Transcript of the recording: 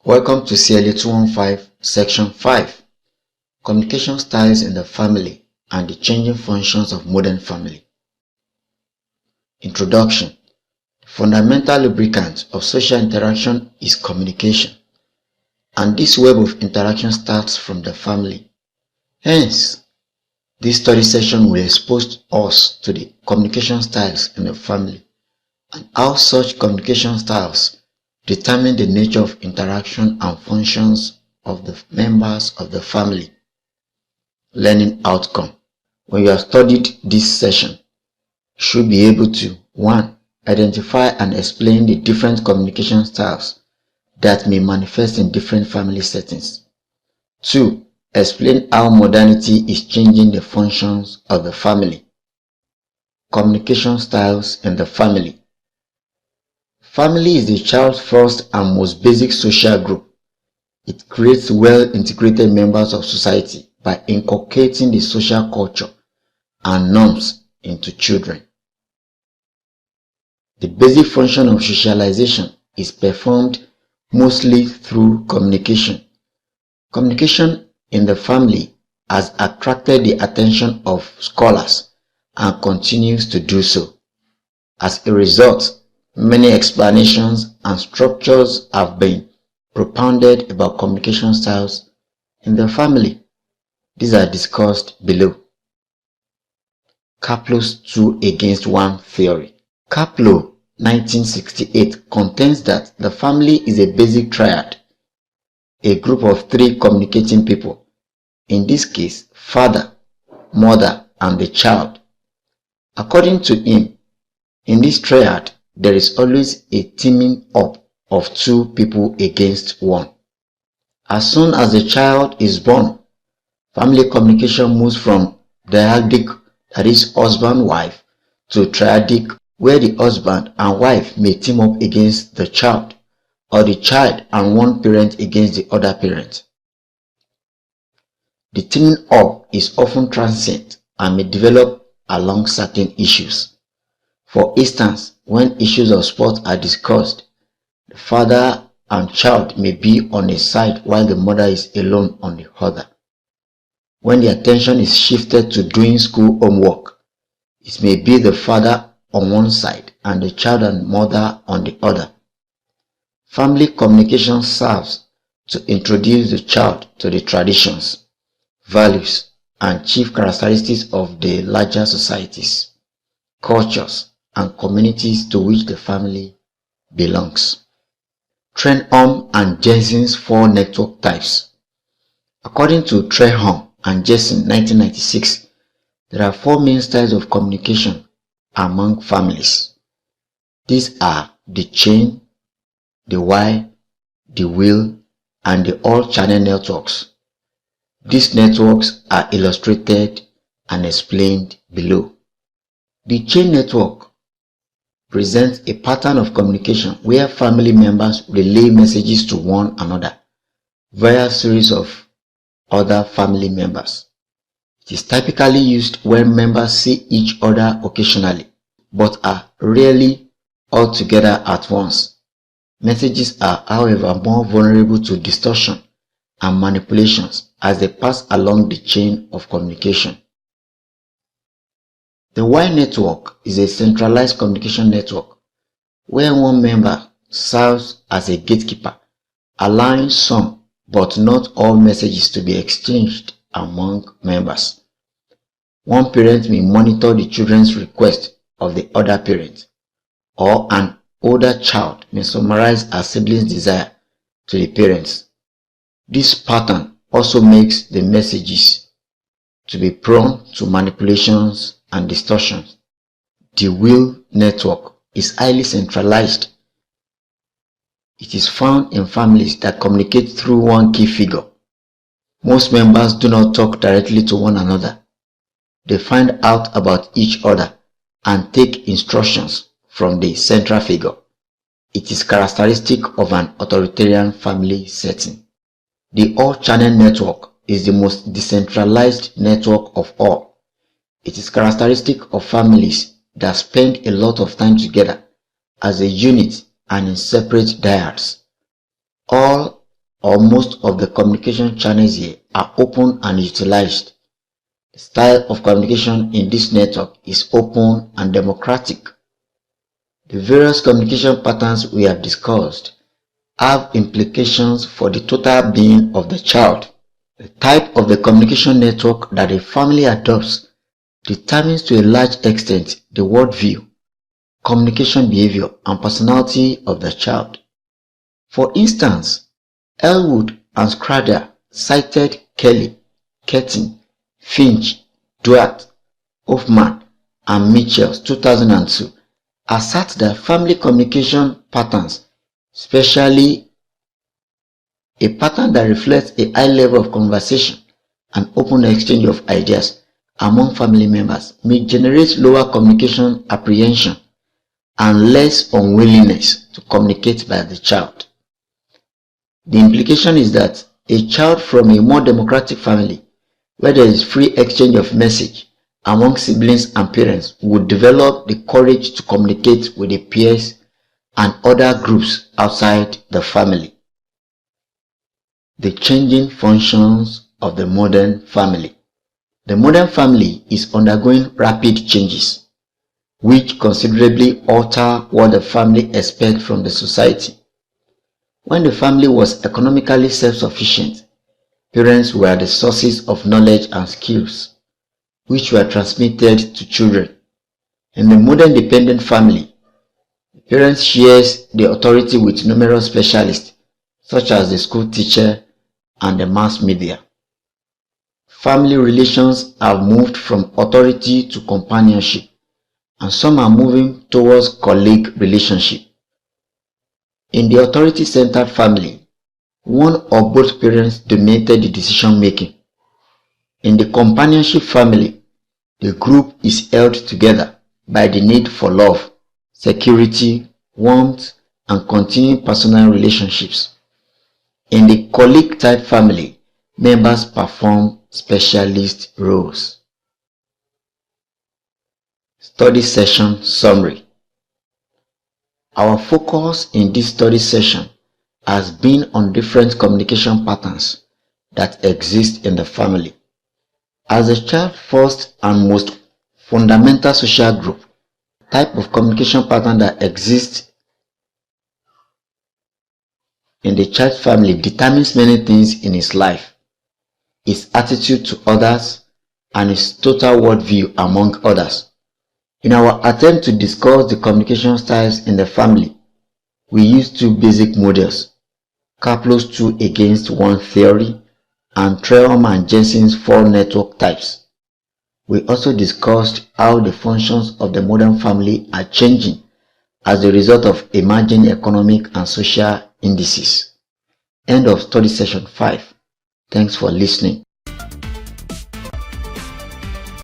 Welcome to CLA 215 Section 5, Communication Styles in the Family and the Changing Functions of Modern Family. Introduction. The fundamental lubricant of social interaction is communication, and this web of interaction starts from the family. Hence, this study session will expose us to the communication styles in the family and how such communication styles determine the nature of interaction and functions of the members of the family. Learning outcome. When you have studied this session, you should be able to 1. Identify and explain the different communication styles that may manifest in different family settings. 2. Explain how modernity is changing the functions of the family. Communication styles in the family. Family is the child's first and most basic social group. It creates well-integrated members of society by inculcating the social culture and norms into children. The basic function of socialization is performed mostly through communication. Communication in the family has attracted the attention of scholars and continues to do so. As a result, many explanations and structures have been propounded about communication styles in the family. These are discussed below. Kaplo's 2 against 1 theory. Kaplo, 1968, contends that the family is a basic triad, a group of 3 communicating people, in this case, father, mother, and the child. According to him, in this triad, there is always a teaming up of 2 people against 1. As soon as the child is born, family communication moves from dyadic, that is husband-wife, to triadic, where the husband and wife may team up against the child, or the child and one parent against the other parent. The teaming up is often transient and may develop along certain issues. For instance, when issues of sport are discussed, the father and child may be on a side while the mother is alone on the other. When the attention is shifted to doing school homework, it may be the father on one side and the child and mother on the other. Family communication serves to introduce the child to the traditions, values, and chief characteristics of the larger societies, cultures, and communities to which the family belongs. Trenholm and Jensen's 4 network types. According to Trenholm and Jensen 1996, there are 4 main styles of communication among families. These are the chain, the Y, the wheel, and the all-channel networks. These networks are illustrated and explained below. The chain network presents a pattern of communication where family members relay messages to one another via a series of other family members. It is typically used when members see each other occasionally, but are rarely all together at once. Messages are, however, more vulnerable to distortion and manipulations as they pass along the chain of communication. The Y network is a centralized communication network where one member serves as a gatekeeper, allowing some but not all messages to be exchanged among members. One parent may monitor the children's request of the other parent, or an older child may summarize a sibling's desire to the parents. This pattern also makes the messages to be prone to manipulations and distortions. The wheel network is highly centralized. It is found in families that communicate through one key figure. Most members do not talk directly to one another. They find out about each other and take instructions from the central figure. It is characteristic of an authoritarian family setting. The all-channel network is the most decentralized network of all. It is characteristic of families that spend a lot of time together as a unit and in separate dyads. All or most of the communication channels here are open and utilized. The style of communication in this network is open and democratic. The various communication patterns we have discussed have implications for the total being of the child. The type of the communication network that a family adopts determines to a large extent the worldview, communication behavior, and personality of the child. For instance, Elwood and Schrader cited Kelly, Keating, Finch, Duarte, Hoffman, and Mitchell's 2002 assert that family communication patterns, especially a pattern that reflects a high level of conversation and open exchange of ideas among family members, may generate lower communication apprehension and less unwillingness to communicate by the child. The implication is that a child from a more democratic family, where there is free exchange of message among siblings and parents, would develop the courage to communicate with their peers and other groups outside the family. The changing functions of the modern family. The modern family is undergoing rapid changes, which considerably alter what the family expects from the society. When the family was economically self-sufficient, parents were the sources of knowledge and skills, which were transmitted to children. In the modern dependent family, parents share the authority with numerous specialists, such as the school teacher and the mass media. Family relations have moved from authority to companionship, and some are moving towards colleague relationship. In the authority-centered family, one or both parents dominated the decision-making. In the companionship family, the group is held together by the need for love, security, warmth, and continuing personal relationships. In the colleague-type family, members perform specialist roles. Study session summary. Our focus in this study session has been on different communication patterns that exist in the family. As the child's first and most fundamental social group, the type of communication pattern that exists in the child's family determines many things in his life, his attitude to others, and his total worldview, among others. In our attempt to discuss the communication styles in the family, we used two basic models, Kaplo's 2 against 1 theory and Trelham and Jensen's 4 network types. We also discussed how the functions of the modern family are changing as a result of emerging economic and social indices. End of study session 5. Thanks for listening.